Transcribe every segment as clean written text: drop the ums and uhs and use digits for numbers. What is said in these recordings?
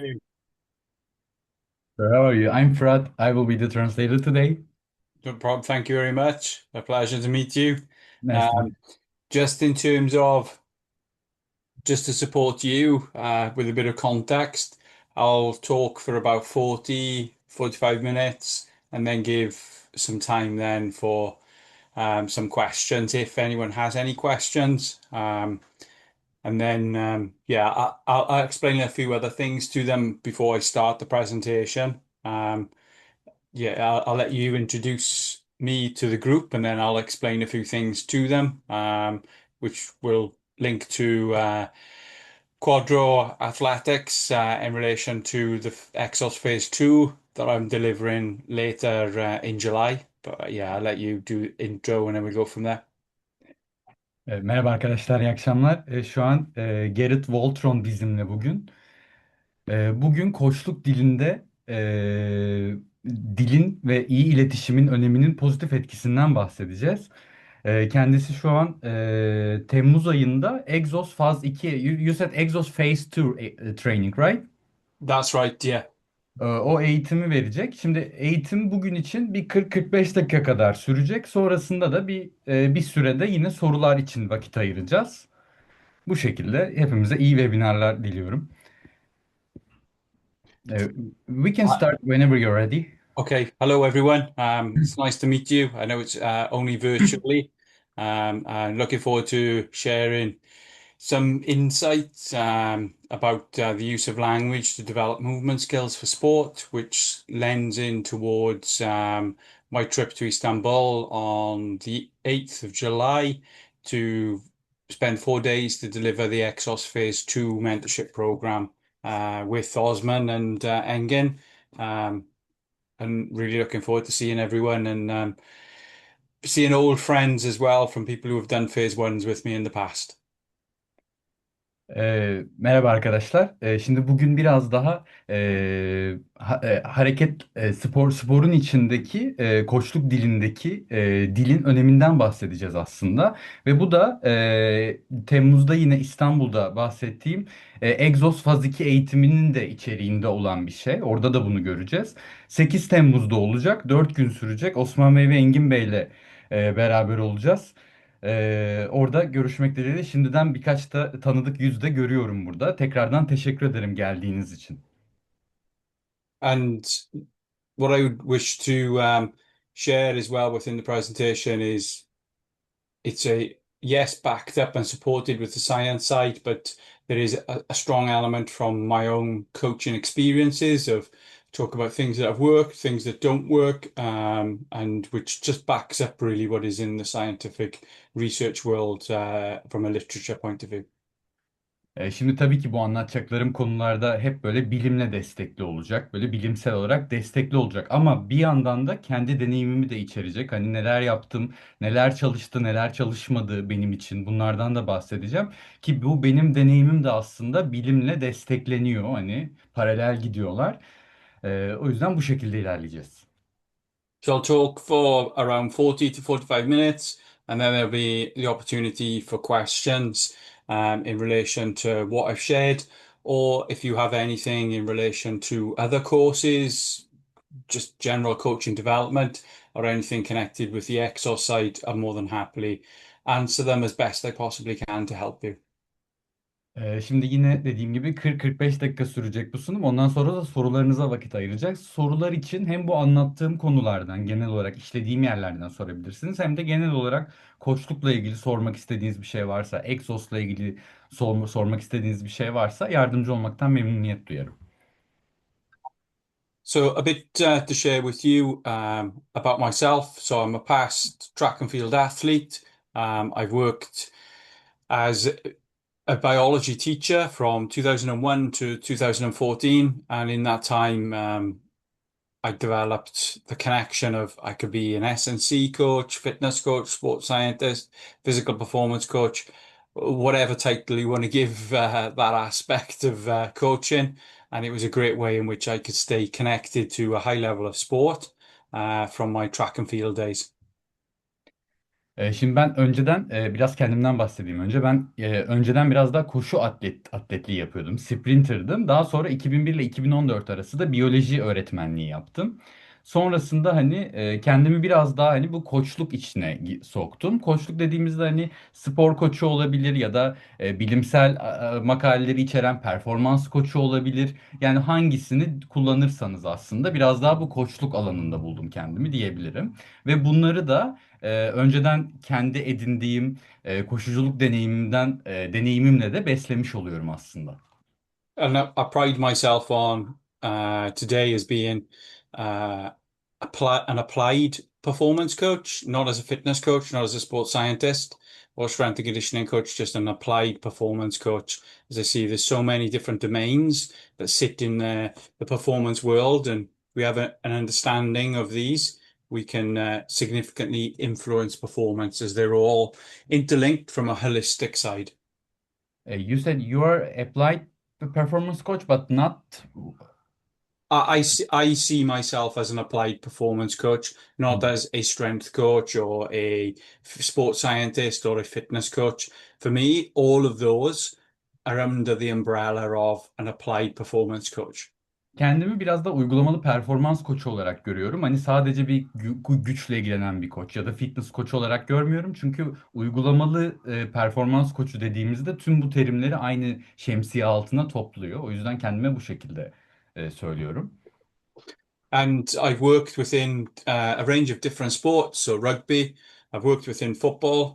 Hey, So how are you? I'm Fred. I will be the translator today. no problem. Thank you very much. A pleasure to meet you. Nice to meet Um, just in terms of just to support you with a bit of context, I'll talk for about 45 minutes and then give some time then for some questions if anyone has any questions. And then, yeah, I'll explain a few other things to them before I start the presentation. Yeah, I'll let you introduce me to the group and then I'll explain a few things to them, which will link to Quadro Athletics in relation to the Exos Phase 2 that I'm delivering later in July. But yeah, I'll let you do intro and then we go from there. Merhaba arkadaşlar, iyi akşamlar. Şu an Garrett Voltron bizimle bugün. Bugün koçluk dilinde dilin ve iyi iletişimin öneminin pozitif etkisinden bahsedeceğiz. Kendisi şu an Temmuz ayında Exos Faz 2, you said Exos Phase 2 training, right? That's right, yeah. O eğitimi verecek. Şimdi eğitim bugün için bir 40-45 dakika kadar sürecek. Sonrasında da bir sürede yine sorular için vakit ayıracağız. Bu şekilde hepimize iyi webinarlar diliyorum. E, We can Uh, start whenever you're ready. Okay, hello everyone. It's nice to meet you. I know it's only virtually. I'm looking forward to sharing some insights about the use of language to develop movement skills for sport, which lends in towards my trip to Istanbul on the 8th of July to spend 4 days to deliver the Exos Phase 2 mentorship program with Osman and Engin. Um, and really looking forward to seeing everyone and seeing old friends as well from people who have done Phase 1s with me in the past. Merhaba arkadaşlar. Şimdi bugün biraz daha hareket sporun içindeki koçluk dilindeki dilin öneminden bahsedeceğiz aslında. Ve bu da Temmuz'da yine İstanbul'da bahsettiğim Exos Faz 2 eğitiminin de içeriğinde olan bir şey. Orada da bunu göreceğiz. 8 Temmuz'da olacak. 4 gün sürecek. Osman Bey ve Engin Bey'le beraber olacağız. Orada görüşmek dileğiyle şimdiden birkaç da tanıdık yüz de görüyorum burada. Tekrardan teşekkür ederim geldiğiniz için. And what I would wish to share as well within the presentation is it's a yes, backed up and supported with the science side, but there is a strong element from my own coaching experiences of talk about things that have worked, things that don't work, and which just backs up really what is in the scientific research world from a literature point of view. Şimdi tabii ki bu anlatacaklarım konularda hep böyle bilimle destekli olacak. Böyle bilimsel olarak destekli olacak. Ama bir yandan da kendi deneyimimi de içerecek. Hani neler yaptım, neler çalıştı, neler çalışmadı benim için. Bunlardan da bahsedeceğim. Ki bu benim deneyimim de aslında bilimle destekleniyor. Hani paralel gidiyorlar. O yüzden bu şekilde ilerleyeceğiz. So I'll talk for around 40 to 45 minutes, and then there'll be the opportunity for questions in relation to what I've shared, or if you have anything in relation to other courses, just general coaching development, or anything connected with the Exos side, I'm more than happily answer them as best I possibly can to help you. Şimdi yine dediğim gibi 40-45 dakika sürecek bu sunum. Ondan sonra da sorularınıza vakit ayıracağız. Sorular için hem bu anlattığım konulardan, genel olarak işlediğim yerlerden sorabilirsiniz. Hem de genel olarak koçlukla ilgili sormak istediğiniz bir şey varsa, Exos'la ilgili sormak istediğiniz bir şey varsa yardımcı olmaktan memnuniyet duyarım. So a bit to share with you about myself. So I'm a past track and field athlete. I've worked as a biology teacher from 2001 to 2014. And in that time, I developed the connection of I could be an S&C coach, fitness coach, sports scientist, physical performance coach, whatever title you want to give that aspect of coaching. And it was a great way in which I could stay connected to a high level of sport from my track and field days. Şimdi ben önceden biraz kendimden bahsedeyim önce. Ben önceden biraz daha koşu atletliği yapıyordum. Sprinter'dım. Daha sonra 2001 ile 2014 arası da biyoloji öğretmenliği yaptım. Sonrasında hani kendimi biraz daha hani bu koçluk içine soktum. Koçluk dediğimizde hani spor koçu olabilir ya da bilimsel makaleleri içeren performans koçu olabilir. Yani hangisini kullanırsanız aslında biraz daha bu koçluk alanında buldum kendimi diyebilirim. Ve bunları da önceden kendi edindiğim koşuculuk deneyimimle de beslemiş oluyorum aslında. And I pride myself on today as being an applied performance coach, not as a fitness coach, not as a sports scientist or strength and conditioning coach, just an applied performance coach. As I see, there's so many different domains that sit in the performance world, and we have an understanding of these. We can significantly influence performance as they're all interlinked from a holistic side. You said you are applied performance coach, but not. I see myself as an applied performance coach, not as a strength coach or a sports scientist or a fitness coach. For me, all of those are under the umbrella of an applied performance coach. Kendimi biraz da uygulamalı performans koçu olarak görüyorum. Hani sadece bir güçle ilgilenen bir koç ya da fitness koçu olarak görmüyorum. Çünkü uygulamalı performans koçu dediğimizde tüm bu terimleri aynı şemsiye altına topluyor. O yüzden kendime bu şekilde söylüyorum. And I've worked within a range of different sports. So rugby, I've worked within football,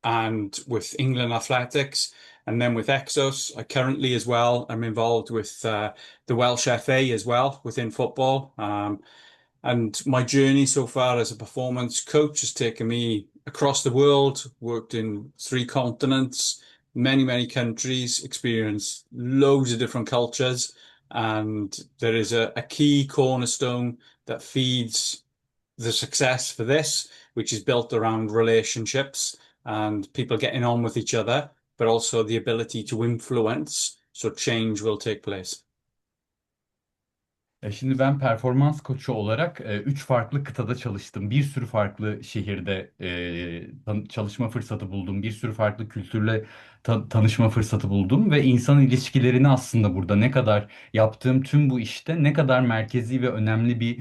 and with England athletics, and then with Exos. I currently as well am involved with the Welsh FA as well within football. And my journey so far as a performance coach has taken me across the world, worked in three continents, many countries, experienced loads of different cultures. And there is a key cornerstone that feeds the success for this, which is built around relationships and people getting on with each other, but also the ability to influence. So change will take place. Şimdi ben performans koçu olarak 3 farklı kıtada çalıştım. Bir sürü farklı şehirde çalışma fırsatı buldum. Bir sürü farklı kültürle tanışma fırsatı buldum. Ve insan ilişkilerini aslında burada ne kadar yaptığım tüm bu işte ne kadar merkezi ve önemli bir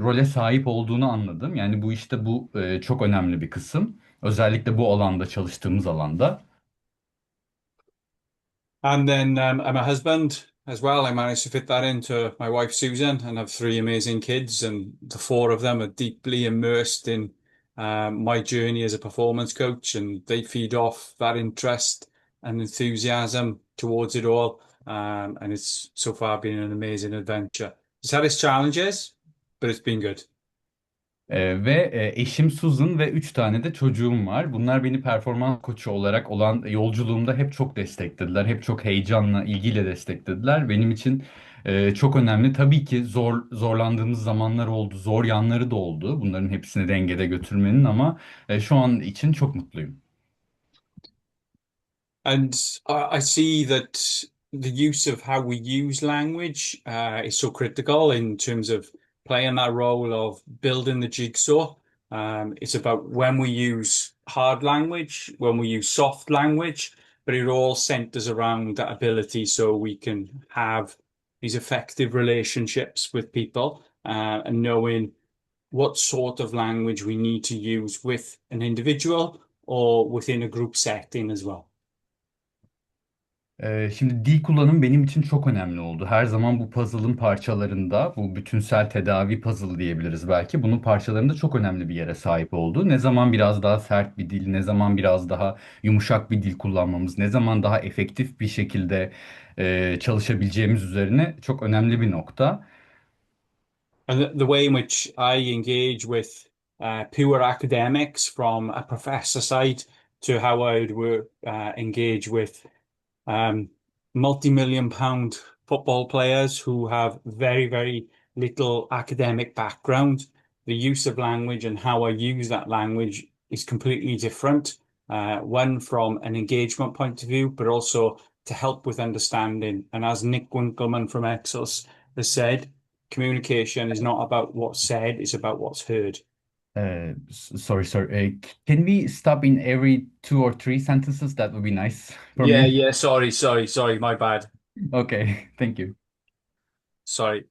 role sahip olduğunu anladım. Yani bu işte bu çok önemli bir kısım. Özellikle bu alanda çalıştığımız alanda. And then I'm a husband as well. I managed to fit that into my wife Susan and have three amazing kids, and the four of them are deeply immersed in my journey as a performance coach, and they feed off that interest and enthusiasm towards it all. And it's so far been an amazing adventure. It's had its challenges, but it's been good. Ve eşim Susan ve 3 tane de çocuğum var. Bunlar beni performans koçu olarak olan yolculuğumda hep çok desteklediler. Hep çok heyecanla, ilgiyle desteklediler. Benim için çok önemli. Tabii ki zorlandığımız zamanlar oldu. Zor yanları da oldu. Bunların hepsini dengede götürmenin ama şu an için çok mutluyum. And I see that the use of how we use language is so critical in terms of playing that role of building the jigsaw. It's about when we use hard language, when we use soft language, but it all centers around that ability so we can have these effective relationships with people and knowing what sort of language we need to use with an individual or within a group setting as well. Şimdi dil kullanım benim için çok önemli oldu. Her zaman bu puzzle'ın parçalarında, bu bütünsel tedavi puzzle diyebiliriz belki. Bunun parçalarında çok önemli bir yere sahip oldu. Ne zaman biraz daha sert bir dil, ne zaman biraz daha yumuşak bir dil kullanmamız, ne zaman daha efektif bir şekilde çalışabileceğimiz üzerine çok önemli bir nokta. And the way in which I engage with pure academics from a professor side to how I would engage with um, multi-million pound football players who have very little academic background. The use of language and how I use that language is completely different. One from an engagement point of view, but also to help with understanding. And as Nick Winkelman from Exos has said, communication is not about what's said, it's about what's heard. Sorry. Can we stop in every two or three sentences? That would be nice for Yeah, me. yeah, sorry, my bad. Okay, thank you. Sorry.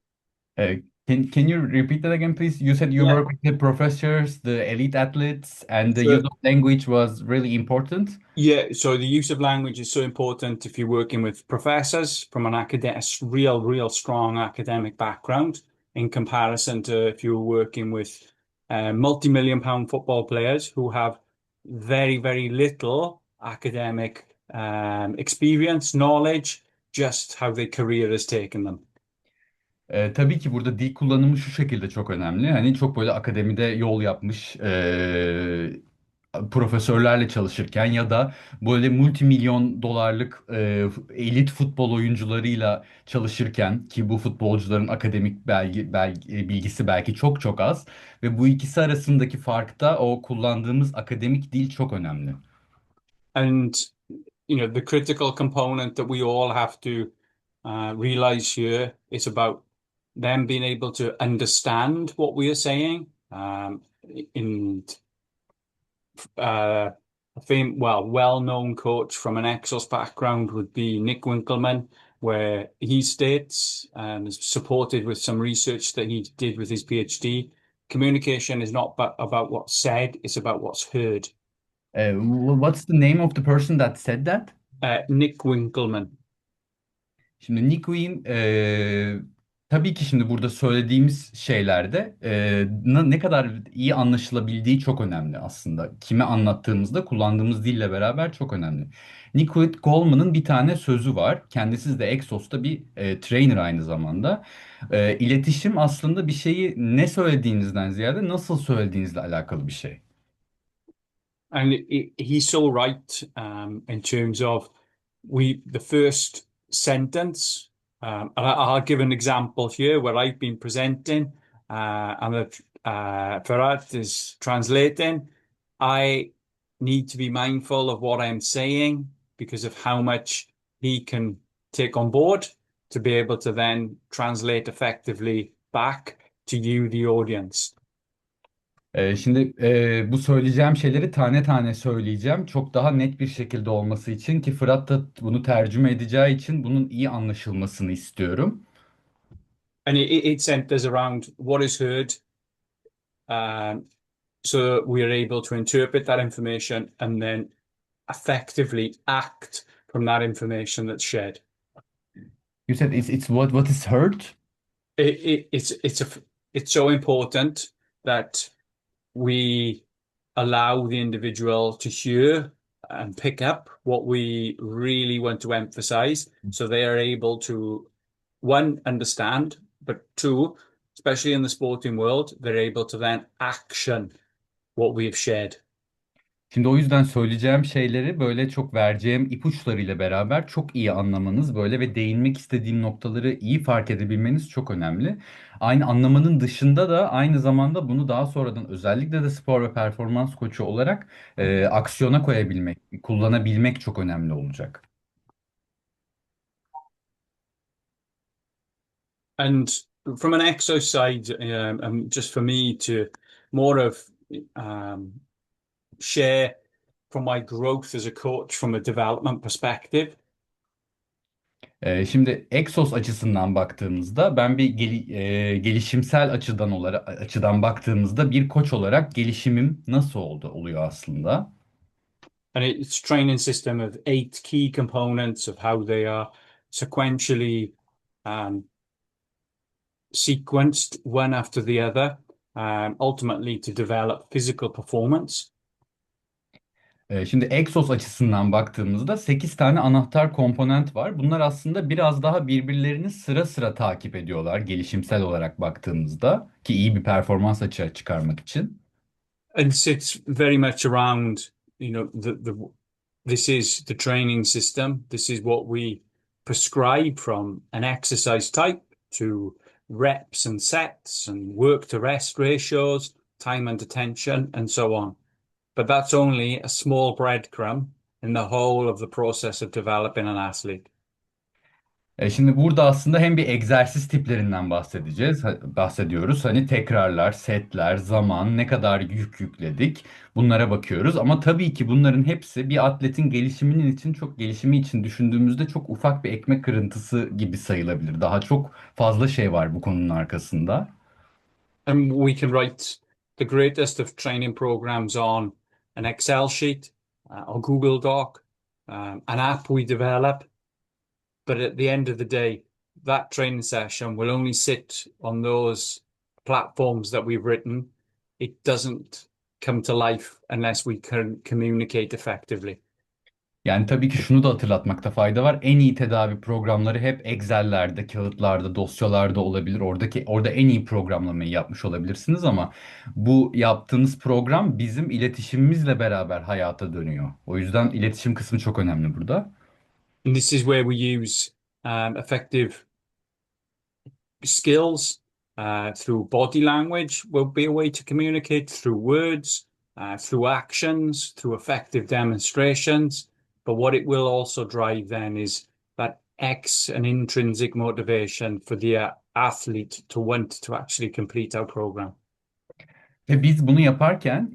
Uh, can you repeat that again, please? You said you Yeah. work with the professors, the elite athletes, and the use So of language was really important. yeah, so the use of language is so important if you're working with professors from an academic, real strong academic background in comparison to if you're working with multi-million pound football players who have very little academic experience, knowledge, just how their career has taken them. Tabii ki burada dil kullanımı şu şekilde çok önemli. Hani çok böyle akademide yol yapmış profesörlerle çalışırken ya da böyle multimilyon dolarlık elit futbol oyuncularıyla çalışırken ki bu futbolcuların akademik bilgisi belki çok az ve bu ikisi arasındaki farkta o kullandığımız akademik dil çok önemli. And the critical component that we all have to realize here is about them being able to understand what we are saying. And well-known coach from an Exos background would be Nick Winkelman, where he states and is supported with some research that he did with his PhD. Communication is not about what's said; it's about what's heard. What's the name of the person that said that? Nick Winkelman. Şimdi Nick Wien tabii ki şimdi burada söylediğimiz şeylerde ne kadar iyi anlaşılabildiği çok önemli aslında. Kime anlattığımızda kullandığımız dille beraber çok önemli. Nick Coleman'ın bir tane sözü var. Kendisi de Exos'ta bir trainer aynı zamanda. İletişim aslında bir şeyi ne söylediğinizden ziyade nasıl söylediğinizle alakalı bir şey. And he's so right in terms of the first sentence. And I'll give an example here where I've been presenting and Ferhat is translating. I need to be mindful of what I'm saying because of how much he can take on board to be able to then translate effectively back to you, the audience. Şimdi bu söyleyeceğim şeyleri tane tane söyleyeceğim. Çok daha net bir şekilde olması için ki Fırat da bunu tercüme edeceği için bunun iyi anlaşılmasını istiyorum. And it centers around what is heard, um, so we are able to interpret that information and then effectively act from that information that's shared. You said it's what is heard. It, it, it's it's a it's so important that we allow the individual to hear and pick up what we really want to emphasize, so they are able to one understand, but two, especially in the sporting world, they're able to then action what we've shared. Şimdi o yüzden söyleyeceğim şeyleri böyle çok vereceğim ipuçlarıyla beraber çok iyi anlamanız böyle ve değinmek istediğim noktaları iyi fark edebilmeniz çok önemli. Aynı anlamanın dışında da aynı zamanda bunu daha sonradan özellikle de spor ve performans koçu olarak aksiyona koyabilmek, kullanabilmek çok önemli olacak. And from an exercise side, just for me to more of um, share from my growth as a coach from a development perspective. Şimdi Exos açısından baktığımızda ben bir gelişimsel açıdan baktığımızda bir koç olarak gelişimim nasıl oluyor aslında? And it's a training system of 8 key components of how they are sequentially um, sequenced one after the other, ultimately to develop physical performance. Şimdi Exos açısından baktığımızda 8 tane anahtar komponent var. Bunlar aslında biraz daha birbirlerini sıra sıra takip ediyorlar gelişimsel olarak baktığımızda ki iyi bir performans açığa çıkarmak için. And sits very much around, this is the training system. This is what we prescribe from an exercise type to reps and sets and work to rest ratios, time and attention, and so on. But that's only a small breadcrumb in the whole of the process of developing an athlete. Şimdi burada aslında hem bir egzersiz tiplerinden bahsediyoruz. Hani tekrarlar, setler, zaman, ne kadar yük yükledik, bunlara bakıyoruz. Ama tabii ki bunların hepsi bir atletin gelişimi için düşündüğümüzde çok ufak bir ekmek kırıntısı gibi sayılabilir. Daha çok fazla şey var bu konunun arkasında. And we can write the greatest of training programs on an Excel sheet or Google Doc, an app we develop. But at the end of the day, that training session will only sit on those platforms that we've written. It doesn't come to life unless we can communicate effectively. Yani tabii ki şunu da hatırlatmakta fayda var. En iyi tedavi programları hep Excel'lerde, kağıtlarda, dosyalarda olabilir. Orada en iyi programlamayı yapmış olabilirsiniz ama bu yaptığınız program bizim iletişimimizle beraber hayata dönüyor. O yüzden iletişim kısmı çok önemli burada. And this is where we use effective skills through body language will be a way to communicate through words, through actions, through effective demonstrations. But what it will also drive then is that an intrinsic motivation for the athlete to want to actually complete our program. Ve biz bunu yaparken,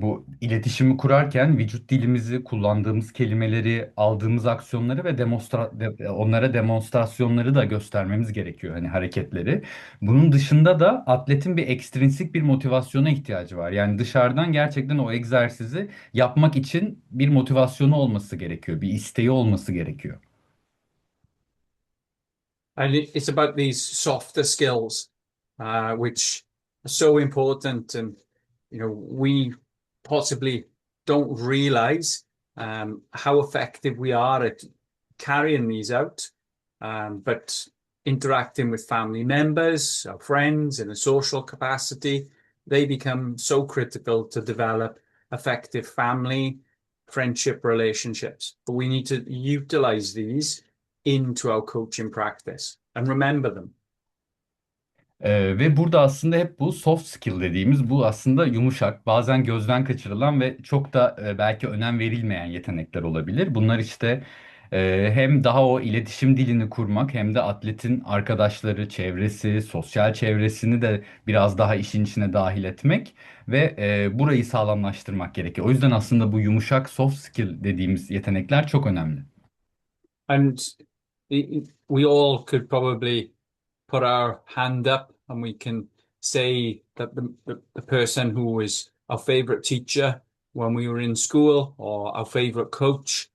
bu iletişimi kurarken vücut dilimizi, kullandığımız kelimeleri, aldığımız aksiyonları ve onlara demonstrasyonları da göstermemiz gerekiyor. Hani hareketleri. Bunun dışında da atletin bir ekstrinsik bir motivasyona ihtiyacı var. Yani dışarıdan gerçekten o egzersizi yapmak için bir motivasyonu olması gerekiyor, bir isteği olması gerekiyor. And it's about these softer skills, which are so important. And, we possibly don't realize how effective we are at carrying these out. But interacting with family members, our friends in a social capacity, they become so critical to develop effective family, friendship relationships. But we need to utilize these into our coaching practice and remember them. Ve burada aslında hep bu soft skill dediğimiz bu aslında yumuşak, bazen gözden kaçırılan ve çok da belki önem verilmeyen yetenekler olabilir. Bunlar işte hem daha o iletişim dilini kurmak hem de atletin arkadaşları, çevresi, sosyal çevresini de biraz daha işin içine dahil etmek ve burayı sağlamlaştırmak gerekiyor. O yüzden aslında bu yumuşak soft skill dediğimiz yetenekler çok önemli. And we all could probably put our hand up and we can say that the person who was our favorite teacher when we were in school or our favorite coach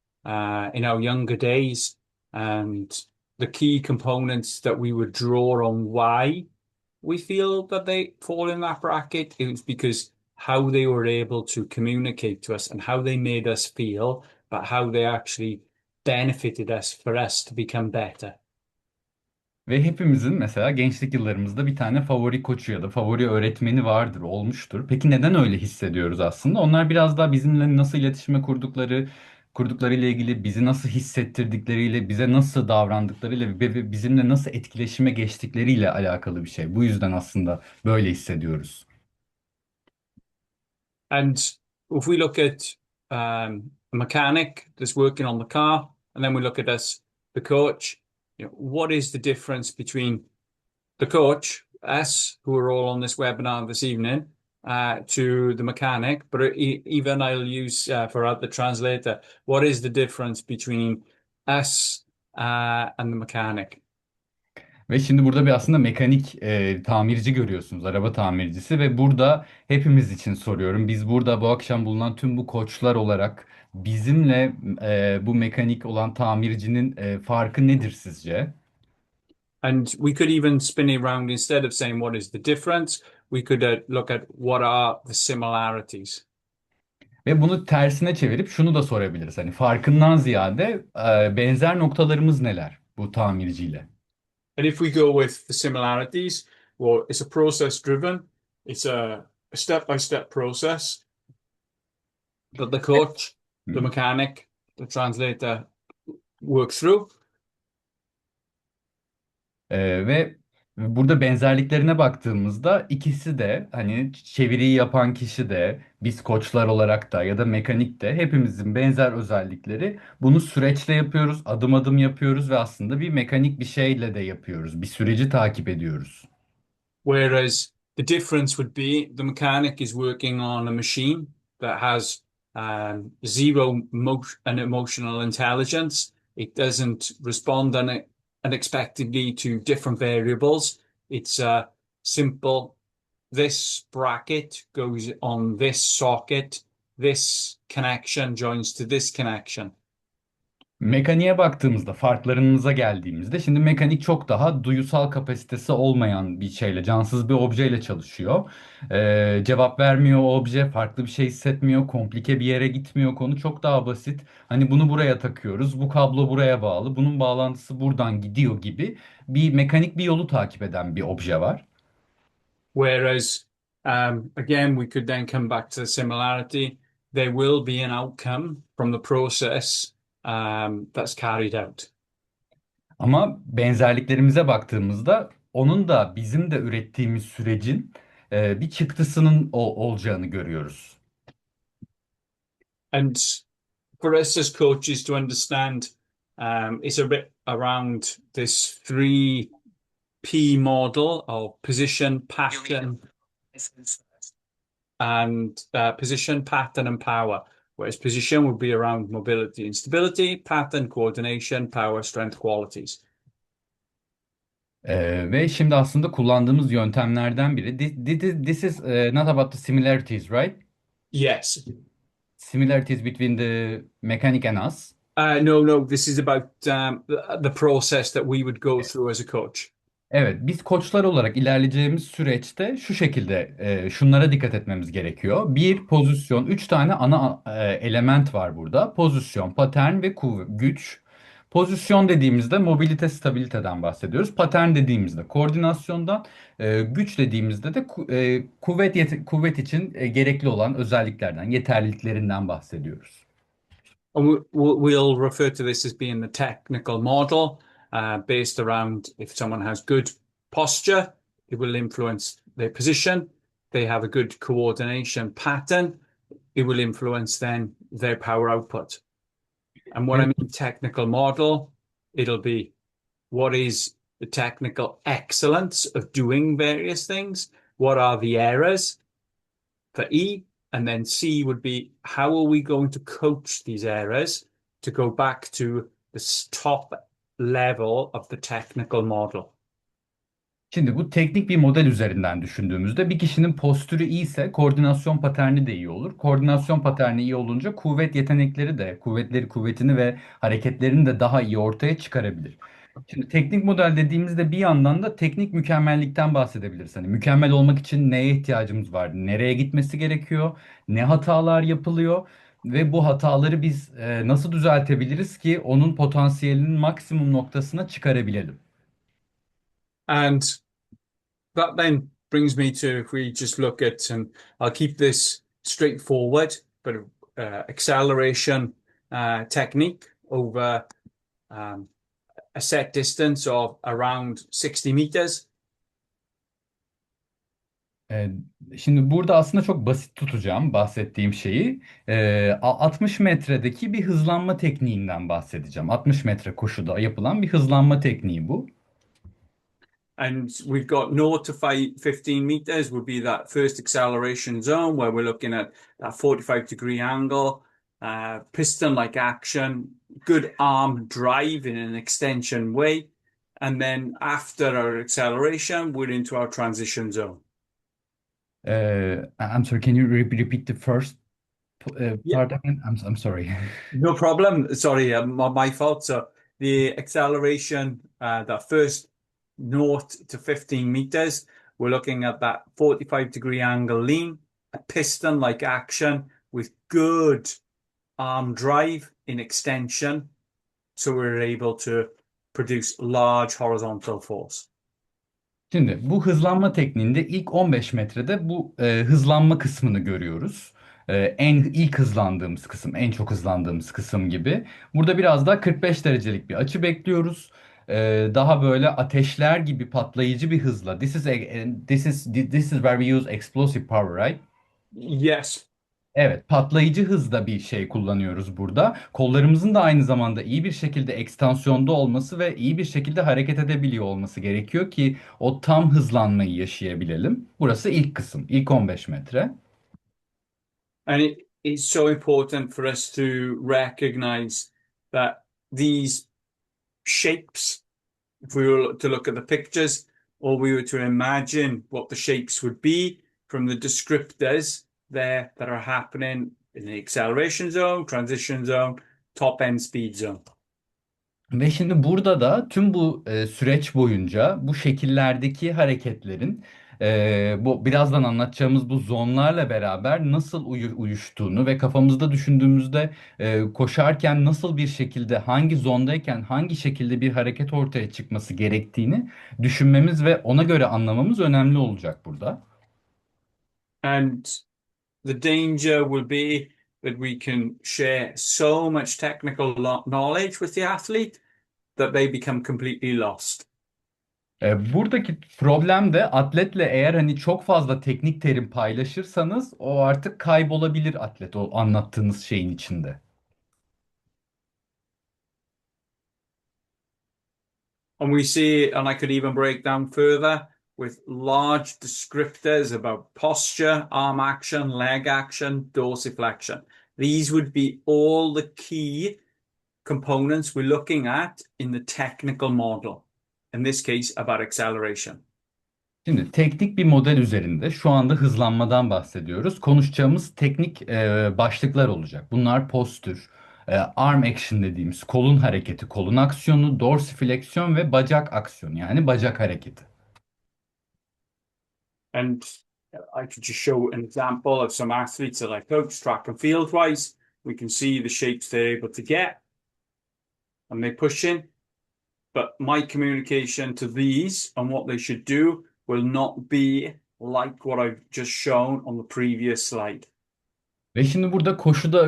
in our younger days, and the key components that we would draw on why we feel that they fall in that bracket. It was because how they were able to communicate to us and how they made us feel, but how they actually benefited us for us to become better. Ve hepimizin mesela gençlik yıllarımızda bir tane favori koçu ya da favori öğretmeni vardır, olmuştur. Peki neden öyle hissediyoruz aslında? Onlar biraz daha bizimle nasıl iletişime kurdukları ile ilgili, bizi nasıl hissettirdikleriyle, bize nasıl davrandıklarıyla ve bizimle nasıl etkileşime geçtikleriyle alakalı bir şey. Bu yüzden aslında böyle hissediyoruz. And if we look at a mechanic that's working on the car, and then we look at us, the coach, what is the difference between the coach, us, who are all on this webinar this evening, to the mechanic? But even I'll use for the translator, what is the difference between us and the mechanic? Ve şimdi burada bir aslında mekanik tamirci görüyorsunuz, araba tamircisi ve burada hepimiz için soruyorum. Biz burada bu akşam bulunan tüm bu koçlar olarak bizimle bu mekanik olan tamircinin farkı nedir sizce? And we could even spin it around instead of saying what is the difference, we could look at what are the similarities. Ve bunu tersine çevirip şunu da sorabiliriz. Hani farkından ziyade benzer noktalarımız neler bu tamirciyle? And if we go with the similarities, well, it's a process driven, it's a step-by-step process that the coach, the Hı. mechanic, the translator work through. Ve Burada benzerliklerine baktığımızda ikisi de hani çeviriyi yapan kişi de biz koçlar olarak da ya da mekanik de hepimizin benzer özellikleri. Bunu süreçle yapıyoruz, adım adım yapıyoruz ve aslında bir mekanik bir şeyle de yapıyoruz. Bir süreci takip ediyoruz. Whereas the difference would be the mechanic is working on a machine that has zero an emotional intelligence. It doesn't respond unexpectedly to different variables. It's a simple, this bracket goes on this socket, this connection joins to this connection. Mekaniğe baktığımızda, farklarımıza geldiğimizde, şimdi mekanik çok daha duyusal kapasitesi olmayan bir şeyle, cansız bir objeyle çalışıyor. Cevap vermiyor o obje, farklı bir şey hissetmiyor, komplike bir yere gitmiyor, konu çok daha basit. Hani bunu buraya takıyoruz, bu kablo buraya bağlı, bunun bağlantısı buradan gidiyor gibi bir mekanik bir yolu takip eden bir obje var. Whereas, again, we could then come back to the similarity. There will be an outcome from the process that's carried out. Ama benzerliklerimize baktığımızda onun da bizim de ürettiğimiz sürecin bir çıktısının olacağını görüyoruz. And for us as coaches to understand, it's a bit around this 3P model of position, pattern, position, pattern, and power. Whereas position would be around mobility and stability, pattern, coordination, power, strength, qualities. Ve şimdi aslında kullandığımız yöntemlerden biri. This is not about the similarities, right? Yes. Similarities between the mechanic and us. No, no, this is about the process that we would go through as a coach. Evet, biz koçlar olarak ilerleyeceğimiz süreçte şu şekilde şunlara dikkat etmemiz gerekiyor. Bir, pozisyon, üç tane ana element var burada. Pozisyon, patern ve güç. Pozisyon dediğimizde mobilite, stabiliteden bahsediyoruz. Patern dediğimizde koordinasyondan, güç dediğimizde de kuvvet için gerekli olan özelliklerden, yeterliliklerinden bahsediyoruz. And we'll refer to this as being the technical model, based around if someone has good posture, it will influence their position. They have a good coordination pattern, it will influence then their power output. And what I mean technical model, it'll be what is the technical excellence of doing various things? What are the errors for E? And then C would be how are we going to coach these errors to go back to the top level of the technical model? Şimdi bu teknik bir model üzerinden düşündüğümüzde bir kişinin postürü iyiyse koordinasyon paterni de iyi olur. Koordinasyon paterni iyi olunca kuvvet yetenekleri de kuvvetini ve hareketlerini de daha iyi ortaya çıkarabilir. Şimdi teknik model dediğimizde bir yandan da teknik mükemmellikten bahsedebiliriz. Hani mükemmel olmak için neye ihtiyacımız var? Nereye gitmesi gerekiyor? Ne hatalar yapılıyor? Ve bu hataları biz nasıl düzeltebiliriz ki onun potansiyelinin maksimum noktasına çıkarabilelim? And that then brings me to if we just look at, and I'll keep this straightforward, but acceleration technique over um, a set distance of around 60 meters. Ee, Şimdi burada aslında çok basit tutacağım bahsettiğim şeyi. 60 metredeki bir hızlanma tekniğinden bahsedeceğim. 60 metre koşuda yapılan bir hızlanma tekniği bu. And we've got 0 to 15 meters would be that first acceleration zone where we're looking at that 45-degree angle, piston-like action, good arm drive in an extension way. And then after our acceleration, we're into our transition zone. I'm sorry, can you repeat the first Yeah, part again? I'm sorry. no problem. Sorry, my fault. So the acceleration, that first 0 to 15 meters, we're looking at that 45-degree angle lean, a piston-like action with good arm drive in extension. So we're able to produce large horizontal force. Şimdi bu hızlanma tekniğinde ilk 15 metrede bu hızlanma kısmını görüyoruz. İlk hızlandığımız kısım, en çok hızlandığımız kısım gibi. Burada biraz daha 45 derecelik bir açı bekliyoruz. daha böyle ateşler gibi patlayıcı bir hızla. This is where we use explosive power, right? Yes. Evet, patlayıcı hızda bir şey kullanıyoruz burada. Kollarımızın da aynı zamanda iyi bir şekilde ekstansiyonda olması ve iyi bir şekilde hareket edebiliyor olması gerekiyor ki o tam hızlanmayı yaşayabilelim. Burası ilk kısım, ilk 15 metre. And it's so important for us to recognize that these shapes, if we were to look at the pictures or we were to imagine what the shapes would be from the descriptors there that are happening in the acceleration zone, transition zone, top end speed zone. Ve şimdi burada da tüm bu süreç boyunca bu şekillerdeki hareketlerin bu birazdan anlatacağımız bu zonlarla beraber nasıl uyuştuğunu ve kafamızda düşündüğümüzde koşarken nasıl bir şekilde hangi zondayken hangi şekilde bir hareket ortaya çıkması gerektiğini düşünmemiz ve ona göre anlamamız önemli olacak burada. And the danger will be that we can share so much technical knowledge with the athlete that they become completely lost. Buradaki problem de atletle eğer hani çok fazla teknik terim paylaşırsanız o artık kaybolabilir atlet o anlattığınız şeyin içinde. And we see, and I could even break down further with large descriptors about posture, arm action, leg action, dorsiflexion. These would be all the key components we're looking at in the technical model. In this case, about acceleration. Şimdi teknik bir model üzerinde şu anda hızlanmadan bahsediyoruz. Konuşacağımız teknik başlıklar olacak. Bunlar postür, arm action dediğimiz kolun hareketi, kolun aksiyonu, dorsifleksiyon ve bacak aksiyonu yani bacak hareketi. And I could just show an example of some athletes that I coach, track and field wise. We can see the shapes they're able to get and they push in. But my communication to these and what they should do will not be like what I've just shown on the previous slide. Ve şimdi burada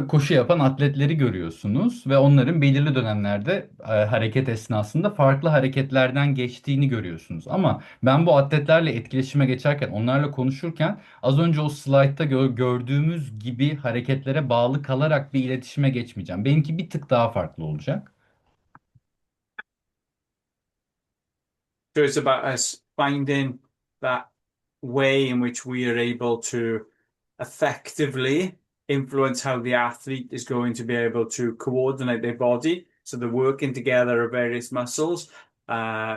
koşu yapan atletleri görüyorsunuz ve onların belirli dönemlerde hareket esnasında farklı hareketlerden geçtiğini görüyorsunuz. Ama ben bu atletlerle etkileşime geçerken, onlarla konuşurken az önce o slaytta gördüğümüz gibi hareketlere bağlı kalarak bir iletişime geçmeyeceğim. Benimki bir tık daha farklı olacak. So it's about us finding that way in which we are able to effectively influence how the athlete is going to be able to coordinate their body. So they're working together of various muscles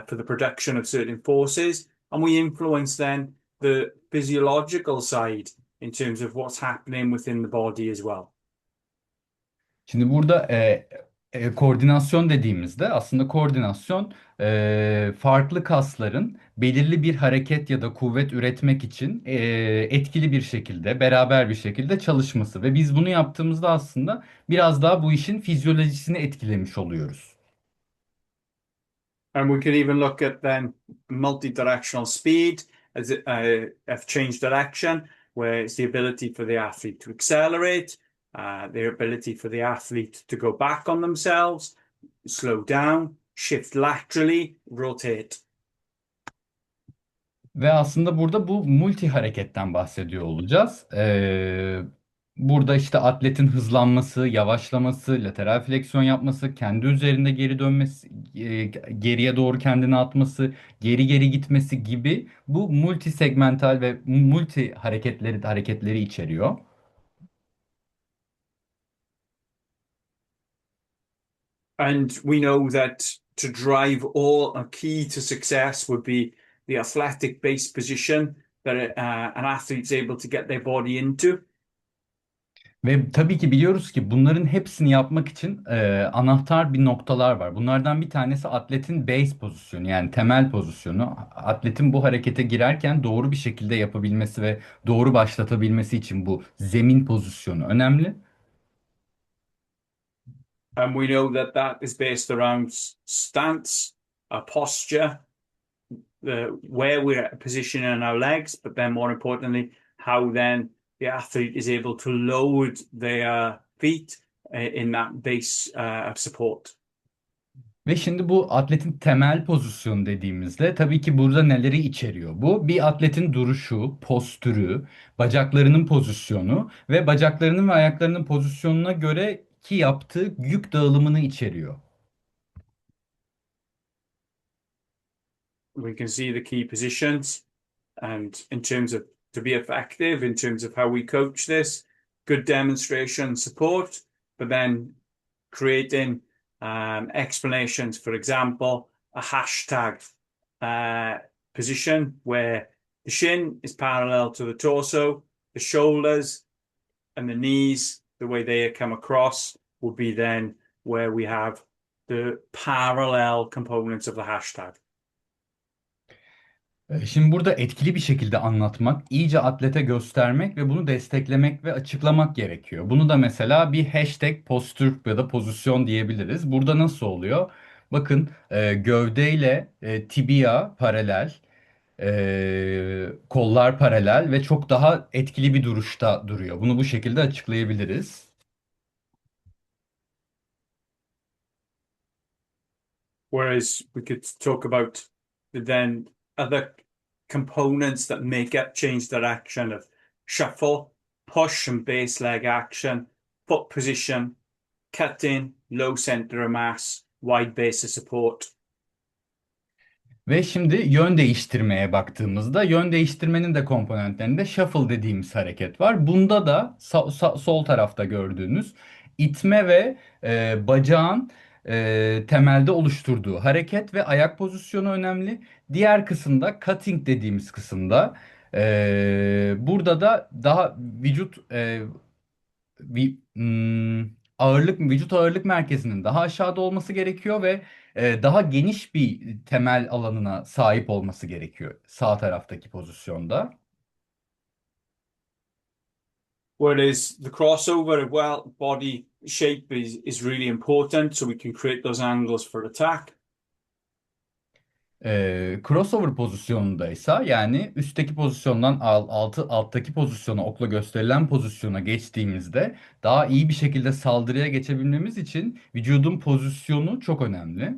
for the production of certain forces. And we influence then the physiological side in terms of what's happening within the body as well. Şimdi burada koordinasyon dediğimizde aslında koordinasyon farklı kasların belirli bir hareket ya da kuvvet üretmek için etkili bir şekilde, beraber bir şekilde çalışması ve biz bunu yaptığımızda aslında biraz daha bu işin fizyolojisini etkilemiş oluyoruz. And we could even look at then multi-directional speed as a change direction, where it's the ability for the athlete to accelerate, their ability for the athlete to go back on themselves, slow down, shift laterally, rotate. Ve aslında burada bu multi hareketten bahsediyor olacağız. Burada işte atletin hızlanması, yavaşlaması, lateral fleksiyon yapması, kendi üzerinde geri dönmesi, geriye doğru kendini atması, geri geri gitmesi gibi bu multi segmental ve multi hareketleri içeriyor. And we know that to drive all a key to success would be the athletic base position that an athlete's able to get their body into. Ve tabii ki biliyoruz ki bunların hepsini yapmak için anahtar bir noktalar var. Bunlardan bir tanesi atletin base pozisyonu yani temel pozisyonu. Atletin bu harekete girerken doğru bir şekilde yapabilmesi ve doğru başlatabilmesi için bu zemin pozisyonu önemli. And we know that that is based around stance, posture, where we're positioning our legs, but then more importantly, how then the athlete is able to load their feet in that base of support. Ve şimdi bu atletin temel pozisyonu dediğimizde tabii ki burada neleri içeriyor bu? Bir atletin duruşu, postürü, bacaklarının pozisyonu ve bacaklarının ve ayaklarının pozisyonuna göre ki yaptığı yük dağılımını içeriyor. We can see the key positions. And in terms of to be effective, in terms of how we coach this, good demonstration support, but then creating explanations. For example, a hashtag position where the shin is parallel to the torso, the shoulders and the knees, the way they come across, would be then where we have the parallel components of the hashtag. Şimdi burada etkili bir şekilde anlatmak, iyice atlete göstermek ve bunu desteklemek ve açıklamak gerekiyor. Bunu da mesela bir hashtag postür ya da pozisyon diyebiliriz. Burada nasıl oluyor? Bakın gövdeyle tibia paralel, kollar paralel ve çok daha etkili bir duruşta duruyor. Bunu bu şekilde açıklayabiliriz. Whereas we could talk about the then other components that make up change direction of shuffle, push and base leg action, foot position, cutting, low center of mass, wide base of support. Ve şimdi yön değiştirmeye baktığımızda yön değiştirmenin de komponentlerinde shuffle dediğimiz hareket var. Bunda da sol tarafta gördüğünüz itme ve bacağın temelde oluşturduğu hareket ve ayak pozisyonu önemli. Diğer kısımda cutting dediğimiz kısımda burada da daha vücut ağırlık merkezinin daha aşağıda olması gerekiyor ve daha geniş bir temel alanına sahip olması gerekiyor sağ taraftaki pozisyonda. Whereas the crossover of well body shape is really important, so we can create those angles for attack. Crossover pozisyonunda ise yani üstteki pozisyondan alttaki pozisyona okla gösterilen pozisyona geçtiğimizde daha iyi bir şekilde saldırıya geçebilmemiz için vücudun pozisyonu çok önemli.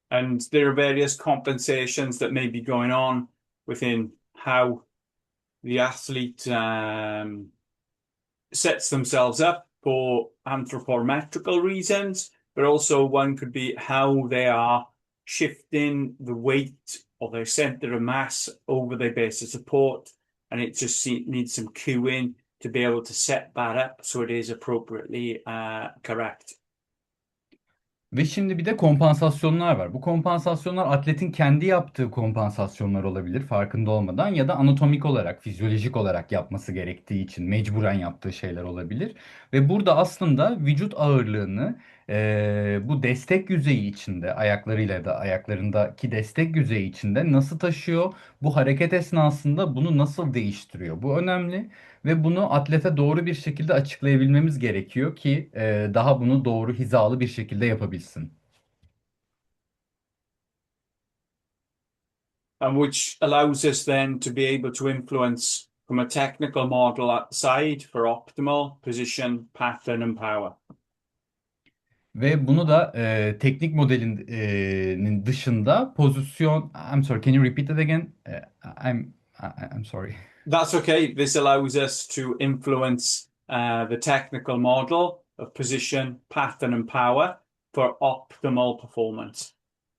And there are various compensations that may be going on within how the athlete sets themselves up for anthropometrical reasons, but also one could be how they are shifting the weight of their center of mass over their base of support. And it just needs some cueing to be able to set that up so it is appropriately correct. Ve şimdi bir de kompansasyonlar var. Bu kompansasyonlar atletin kendi yaptığı kompansasyonlar olabilir farkında olmadan ya da anatomik olarak, fizyolojik olarak yapması gerektiği için mecburen yaptığı şeyler olabilir. Ve burada aslında vücut ağırlığını bu destek yüzeyi içinde, ayaklarıyla da ayaklarındaki destek yüzeyi içinde nasıl taşıyor? Bu hareket esnasında bunu nasıl değiştiriyor? Bu önemli. Ve bunu atlete doğru bir şekilde açıklayabilmemiz gerekiyor ki daha bunu doğru hizalı bir şekilde yapabilsin. And which allows us then to be able to influence from a technical model outside for optimal position, pattern, and power. Ve bunu da teknik modelin dışında pozisyon. I'm sorry, can you repeat that again? I'm sorry. That's okay. This allows us to influence the technical model of position, pattern, and power for optimal performance.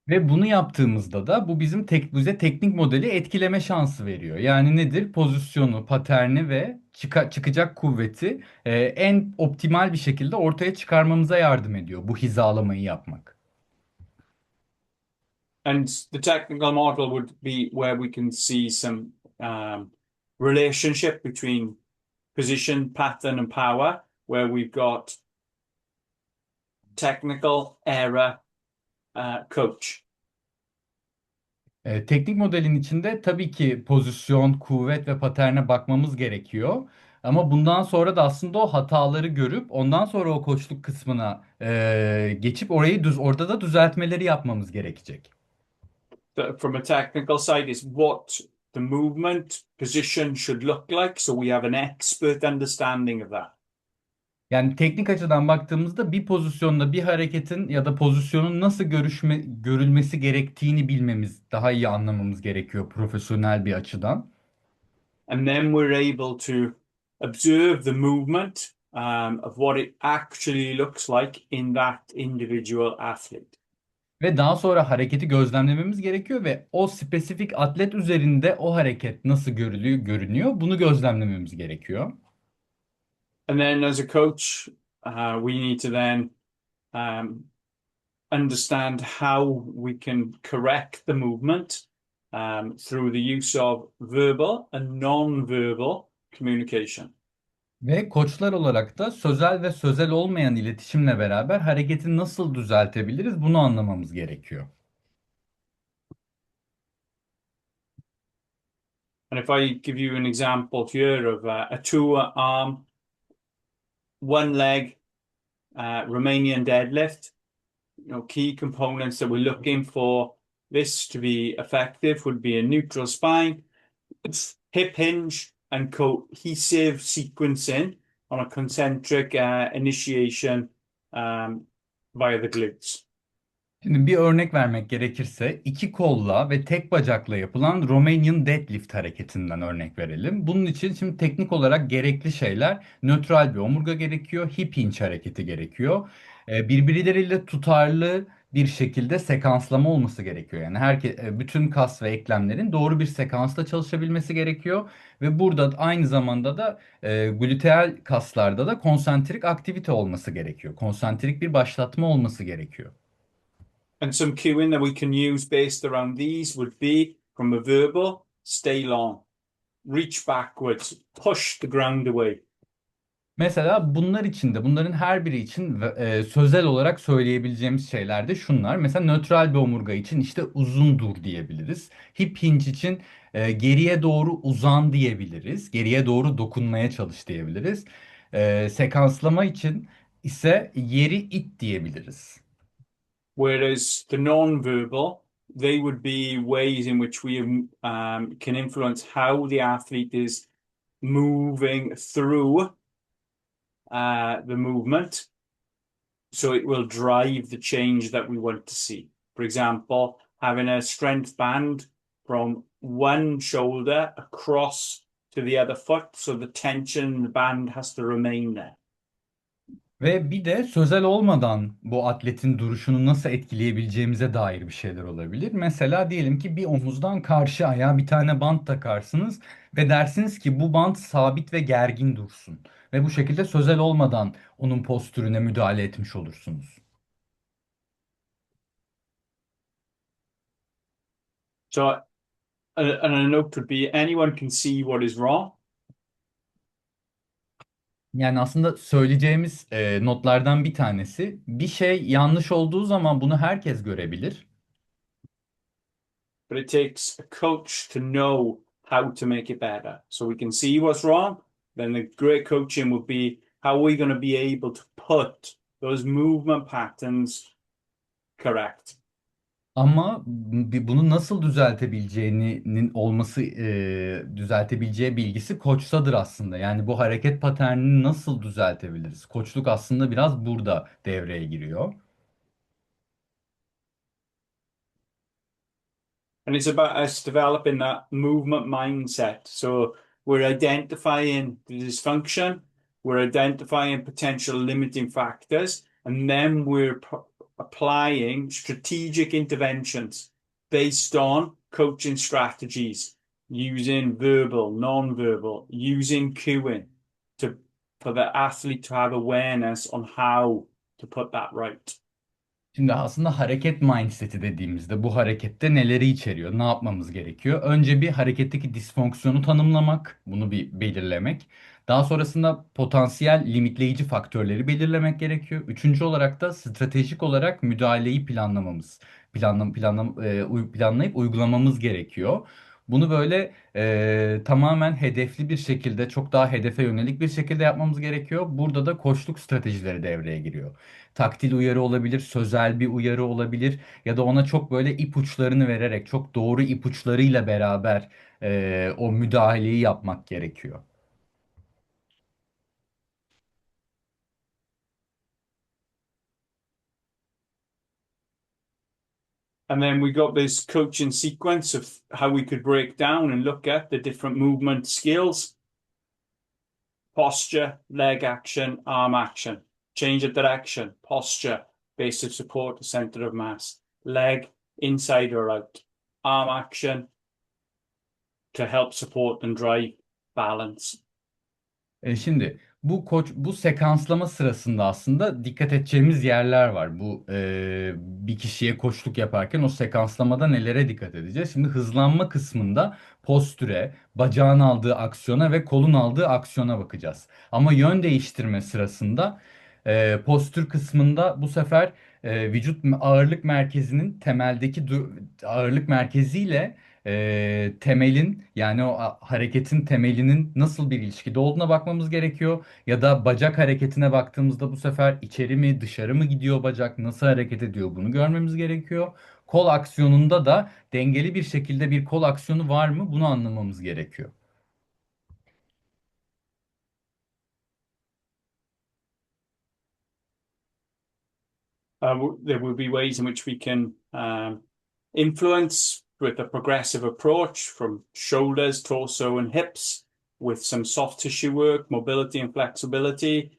Ve bunu yaptığımızda da bu bizim bize teknik modeli etkileme şansı veriyor. Yani nedir? Pozisyonu, paterni ve çıkacak kuvveti en optimal bir şekilde ortaya çıkarmamıza yardım ediyor bu hizalamayı yapmak. And the technical model would be where we can see some relationship between position, pattern, and power, where we've got technical error coach. Teknik modelin içinde tabii ki pozisyon, kuvvet ve paterne bakmamız gerekiyor. Ama bundan sonra da aslında o hataları görüp ondan sonra o koçluk kısmına geçip orada da düzeltmeleri yapmamız gerekecek. From a technical side is what the movement position should look like, so we have an expert understanding of that. Yani teknik açıdan baktığımızda bir pozisyonda bir hareketin ya da pozisyonun nasıl görülmesi gerektiğini bilmemiz, daha iyi anlamamız gerekiyor profesyonel bir açıdan. And then we're able to observe the movement of what it actually looks like in that individual athlete. Ve daha sonra hareketi gözlemlememiz gerekiyor ve o spesifik atlet üzerinde o hareket nasıl görünüyor, bunu gözlemlememiz gerekiyor. And then as a coach, we need to then um, understand how we can correct the movement through the use of verbal and non-verbal communication. Ve koçlar olarak da sözel ve sözel olmayan iletişimle beraber hareketi nasıl düzeltebiliriz, bunu anlamamız gerekiyor. And if I give you an example here of a two arm, one leg Romanian deadlift, key components that we're looking for this to be effective would be a neutral spine, hip hinge, and cohesive sequencing on a concentric initiation via the glutes. Şimdi bir örnek vermek gerekirse iki kolla ve tek bacakla yapılan Romanian deadlift hareketinden örnek verelim. Bunun için şimdi teknik olarak gerekli şeyler nötral bir omurga gerekiyor, hip hinge hareketi gerekiyor. Birbirleriyle tutarlı bir şekilde sekanslama olması gerekiyor. Yani bütün kas ve eklemlerin doğru bir sekansta çalışabilmesi gerekiyor ve burada aynı zamanda da gluteal kaslarda da konsantrik aktivite olması gerekiyor. Konsantrik bir başlatma olması gerekiyor. And some cueing that we can use based around these would be from a verbal, stay long, reach backwards, push the ground away. Mesela bunların her biri için sözel olarak söyleyebileceğimiz şeyler de şunlar. Mesela nötral bir omurga için işte uzun dur diyebiliriz. Hip hinge için geriye doğru uzan diyebiliriz. Geriye doğru dokunmaya çalış diyebiliriz. Sekanslama için ise yeri it diyebiliriz. Whereas the non-verbal, they would be ways in which we can influence how the athlete is moving through the movement. So it will drive the change that we want to see. For example, having a strength band from one shoulder across to the other foot, so the tension in the band has to remain there. Ve bir de sözel olmadan bu atletin duruşunu nasıl etkileyebileceğimize dair bir şeyler olabilir. Mesela diyelim ki bir omuzdan karşı ayağa bir tane bant takarsınız ve dersiniz ki bu bant sabit ve gergin dursun. Ve bu şekilde sözel olmadan onun postürüne müdahale etmiş olursunuz. So, and a note could be anyone can see what is wrong. Yani aslında söyleyeceğimiz notlardan bir tanesi bir şey yanlış olduğu zaman bunu herkes görebilir. But it takes a coach to know how to make it better. So we can see what's wrong. Then the great coaching would be how are we going to be able to put those movement patterns correct? Ama bunu nasıl düzeltebileceği bilgisi koçtadır aslında. Yani bu hareket paternini nasıl düzeltebiliriz? Koçluk aslında biraz burada devreye giriyor. And it's about us developing that movement mindset. So we're identifying the dysfunction, we're identifying potential limiting factors, and then we're applying strategic interventions based on coaching strategies using verbal, non-verbal, using cueing to for the athlete to have awareness on how to put that right. Şimdi aslında hareket mindseti dediğimizde bu harekette neleri içeriyor? Ne yapmamız gerekiyor? Önce bir hareketteki disfonksiyonu tanımlamak, bunu bir belirlemek. Daha sonrasında potansiyel limitleyici faktörleri belirlemek gerekiyor. Üçüncü olarak da stratejik olarak müdahaleyi planlayıp uygulamamız gerekiyor. Bunu böyle tamamen hedefli bir şekilde, çok daha hedefe yönelik bir şekilde yapmamız gerekiyor. Burada da koçluk stratejileri devreye giriyor. Taktil uyarı olabilir, sözel bir uyarı olabilir ya da ona çok böyle ipuçlarını vererek, çok doğru ipuçlarıyla beraber o müdahaleyi yapmak gerekiyor. And then we got this coaching sequence of how we could break down and look at the different movement skills: posture, leg action, arm action, change of direction, posture, base of support, center of mass, leg, inside or out, arm action to help support and drive balance. Şimdi bu sekanslama sırasında aslında dikkat edeceğimiz yerler var. Bir kişiye koçluk yaparken o sekanslamada nelere dikkat edeceğiz? Şimdi hızlanma kısmında postüre, bacağın aldığı aksiyona ve kolun aldığı aksiyona bakacağız. Ama yön değiştirme sırasında postür kısmında bu sefer vücut ağırlık merkezinin ağırlık merkeziyle temelin, yani hareketin temelinin nasıl bir ilişkide olduğuna bakmamız gerekiyor. Ya da bacak hareketine baktığımızda bu sefer içeri mi dışarı mı gidiyor bacak, nasıl hareket ediyor, bunu görmemiz gerekiyor. Kol aksiyonunda da dengeli bir şekilde bir kol aksiyonu var mı, bunu anlamamız gerekiyor. There will be ways in which we can influence with a progressive approach from shoulders, torso, and hips, with some soft tissue work, mobility and flexibility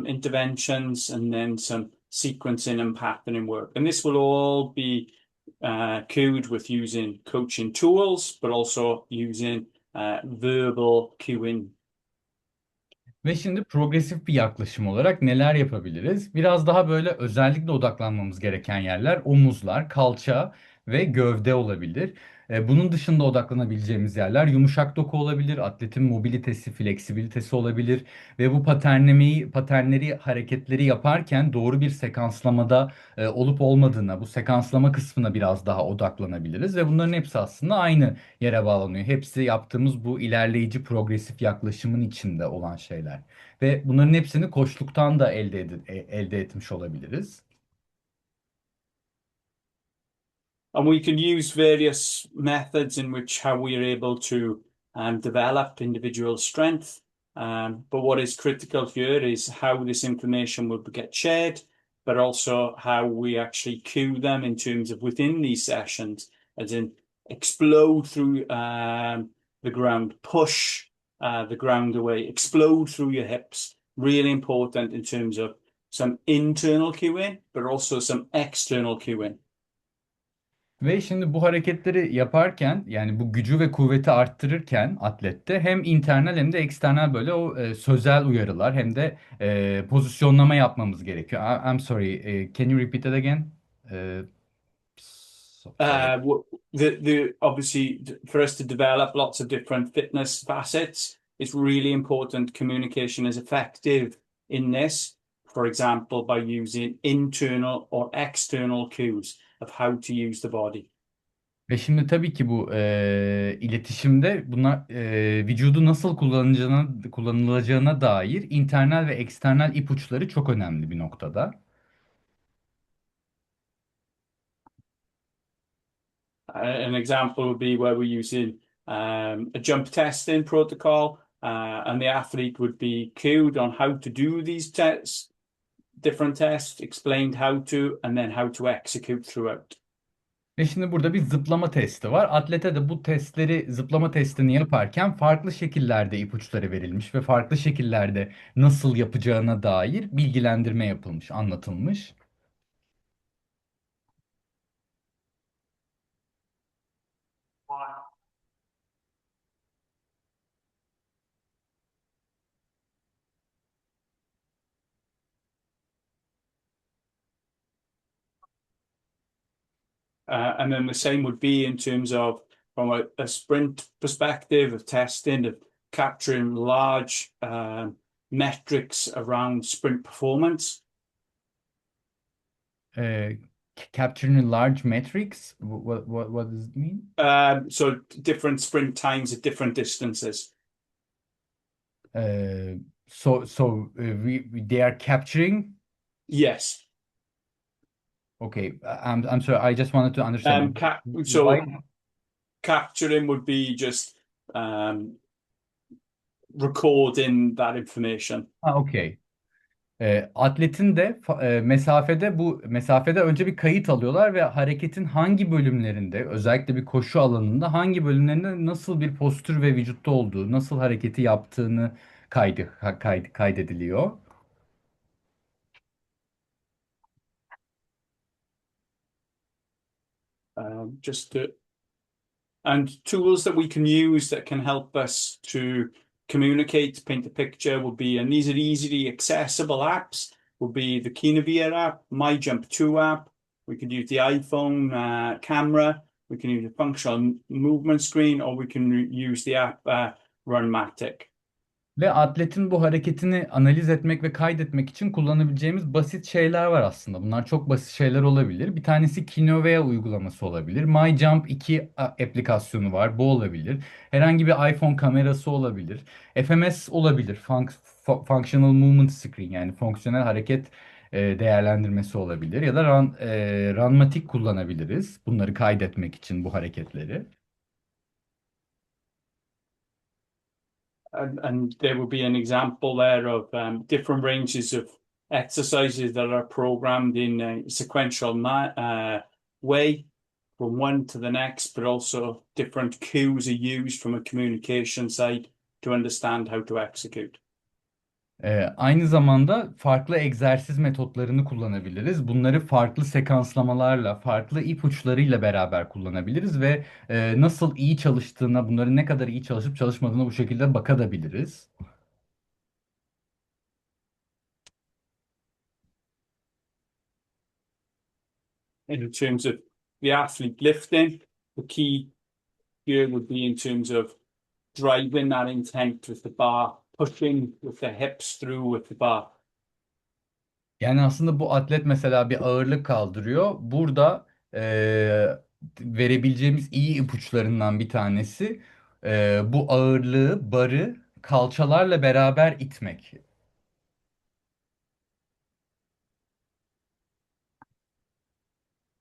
interventions, and then some sequencing and patterning work. And this will all be cued with using coaching tools, but also using verbal cueing. Ve şimdi progresif bir yaklaşım olarak neler yapabiliriz? Biraz daha böyle özellikle odaklanmamız gereken yerler omuzlar, kalça ve gövde olabilir. Bunun dışında odaklanabileceğimiz yerler yumuşak doku olabilir, atletin mobilitesi, fleksibilitesi olabilir ve bu paternleri, hareketleri yaparken doğru bir sekanslamada olup olmadığına, bu sekanslama kısmına biraz daha odaklanabiliriz ve bunların hepsi aslında aynı yere bağlanıyor. Hepsi yaptığımız bu ilerleyici progresif yaklaşımın içinde olan şeyler. Ve bunların hepsini koçluktan da elde etmiş olabiliriz. And we can use various methods in which how we are able to develop individual strength. But what is critical here is how this information will get shared, but also how we actually cue them in terms of within these sessions, as in explode through the ground, push the ground away, explode through your hips. Really important in terms of some internal cueing, but also some external cueing. Ve şimdi bu hareketleri yaparken, yani bu gücü ve kuvveti arttırırken atlette hem internal hem de eksternal böyle sözel uyarılar hem de pozisyonlama yapmamız gerekiyor. I'm sorry, can you repeat that again? E, Sorry. uh, the obviously for us to develop lots of different fitness facets, it's really important communication is effective in this. For example, by using internal or external cues of how to use the body. Ve şimdi tabii ki bu iletişimde bunlar vücudu nasıl kullanılacağına dair internal ve eksternal ipuçları çok önemli bir noktada. An example would be where we're using a jump testing protocol, and the athlete would be cued on how to do these tests, different tests, explained how to, and then how to execute throughout. Ve şimdi burada bir zıplama testi var. Atlete de zıplama testini yaparken farklı şekillerde ipuçları verilmiş ve farklı şekillerde nasıl yapacağına dair bilgilendirme yapılmış, anlatılmış. And then the same would be in terms of from a sprint perspective of testing, of capturing large metrics around sprint performance. E, Capturing large metrics, what does it mean? So different sprint times at different distances. They are capturing. Yes. Okay, I'm sorry. I just wanted to understand. So Why? capturing would be just recording that information. Okay. Atletin de mesafede önce bir kayıt alıyorlar ve hareketin hangi bölümlerinde, özellikle bir koşu alanında hangi bölümlerinde nasıl bir postür ve vücutta olduğu, nasıl hareketi yaptığını kaydediliyor. Just to, and tools that we can use that can help us to communicate, paint a picture would be, and these are easily accessible apps, would be the Kinevere app, My Jump 2 app. We could use the iPhone camera. We can use a functional movement screen, or we can use the app Runmatic. Ve atletin bu hareketini analiz etmek ve kaydetmek için kullanabileceğimiz basit şeyler var aslında. Bunlar çok basit şeyler olabilir. Bir tanesi Kinovea uygulaması olabilir. My Jump 2 aplikasyonu var. Bu olabilir. Herhangi bir iPhone kamerası olabilir. FMS olabilir. Functional Movement Screen, yani fonksiyonel hareket değerlendirmesi olabilir. Ya da Runmatic kullanabiliriz. Bunları kaydetmek için bu hareketleri. And there would be an example there of different ranges of exercises that are programmed in a sequential way from one to the next, but also different cues are used from a communication side to understand how to execute. Aynı zamanda farklı egzersiz metotlarını kullanabiliriz. Bunları farklı sekanslamalarla, farklı ipuçlarıyla beraber kullanabiliriz ve nasıl iyi çalıştığına, bunların ne kadar iyi çalışıp çalışmadığına bu şekilde bakabiliriz. In terms of the athlete lifting, the key here would be in terms of driving that intent with the bar, pushing with the hips through with the bar. Yani aslında bu atlet mesela bir ağırlık kaldırıyor. Burada verebileceğimiz iyi ipuçlarından bir tanesi bu ağırlığı, barı kalçalarla beraber itmek.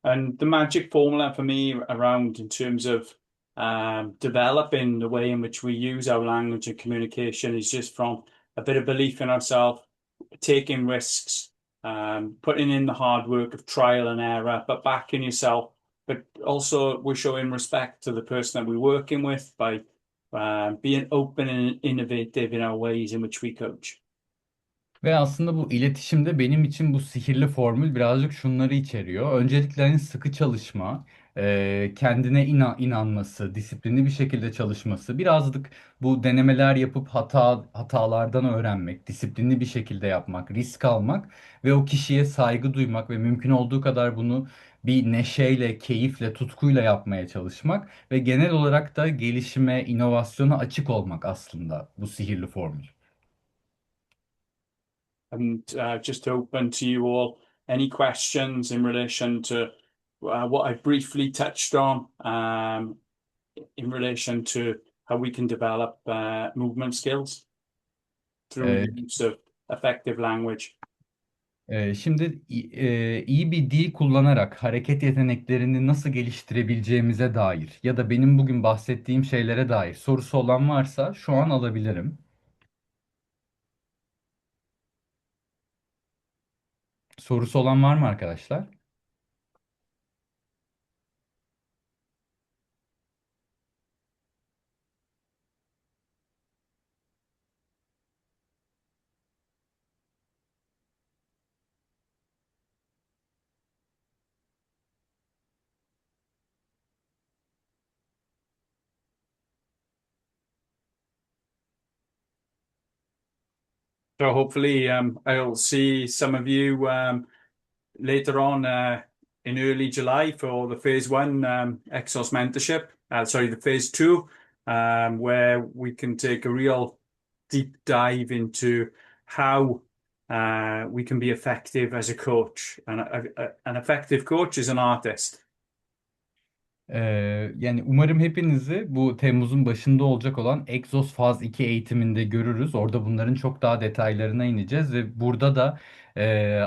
And the magic formula for me around in terms of developing the way in which we use our language and communication is just from a bit of belief in ourselves, taking risks, putting in the hard work of trial and error, but backing yourself. But also, we're showing respect to the person that we're working with by being open and innovative in our ways in which we coach. Ve aslında bu iletişimde benim için bu sihirli formül birazcık şunları içeriyor. Öncelikle hani sıkı çalışma, kendine inanması, disiplinli bir şekilde çalışması, birazcık bu denemeler yapıp hatalardan öğrenmek, disiplinli bir şekilde yapmak, risk almak ve o kişiye saygı duymak ve mümkün olduğu kadar bunu bir neşeyle, keyifle, tutkuyla yapmaya çalışmak ve genel olarak da gelişime, inovasyona açık olmak aslında bu sihirli formül. And just open to you all any questions in relation to what I briefly touched on in relation to how we can develop movement skills through the use of effective language. Şimdi iyi bir dil kullanarak hareket yeteneklerini nasıl geliştirebileceğimize dair ya da benim bugün bahsettiğim şeylere dair sorusu olan varsa şu an alabilirim. Sorusu olan var mı arkadaşlar? So hopefully I'll see some of you later on in early July for the phase one Exos mentorship. Sorry, the phase two, where we can take a real deep dive into how we can be effective as a coach. And an effective coach is an artist. Yani umarım hepinizi bu Temmuz'un başında olacak olan Exos Faz 2 eğitiminde görürüz. Orada bunların çok daha detaylarına ineceğiz ve burada da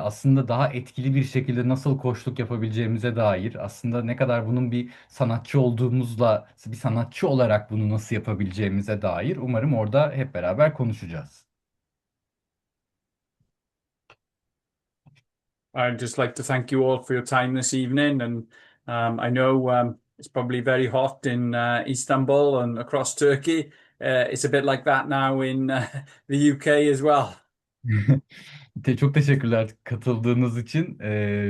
aslında daha etkili bir şekilde nasıl koçluk yapabileceğimize dair, aslında ne kadar bunun bir sanatçı olduğumuzla, bir sanatçı olarak bunu nasıl yapabileceğimize dair umarım orada hep beraber konuşacağız. I'd just like to thank you all for your time this evening. And I know it's probably very hot in Istanbul and across Turkey. It's a bit like that now in the UK as well. Çok teşekkürler katıldığınız için.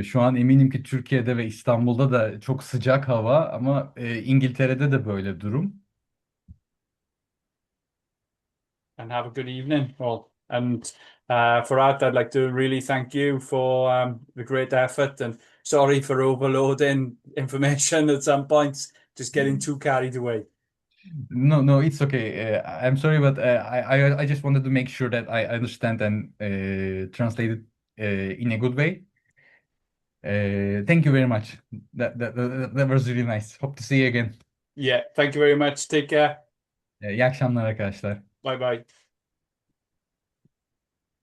Şu an eminim ki Türkiye'de ve İstanbul'da da çok sıcak hava ama İngiltere'de de böyle durum. And have a good evening all. And for that, I'd like to really thank you for the great effort and sorry for overloading information at some points, just getting too carried away. No, no, it's okay. I'm sorry, but I just wanted to make sure that I understand and translate it in a good way. Thank you very much. That was really nice. Hope to see you again. Yeah, thank you very much. Take care. İyi akşamlar arkadaşlar. Bye bye.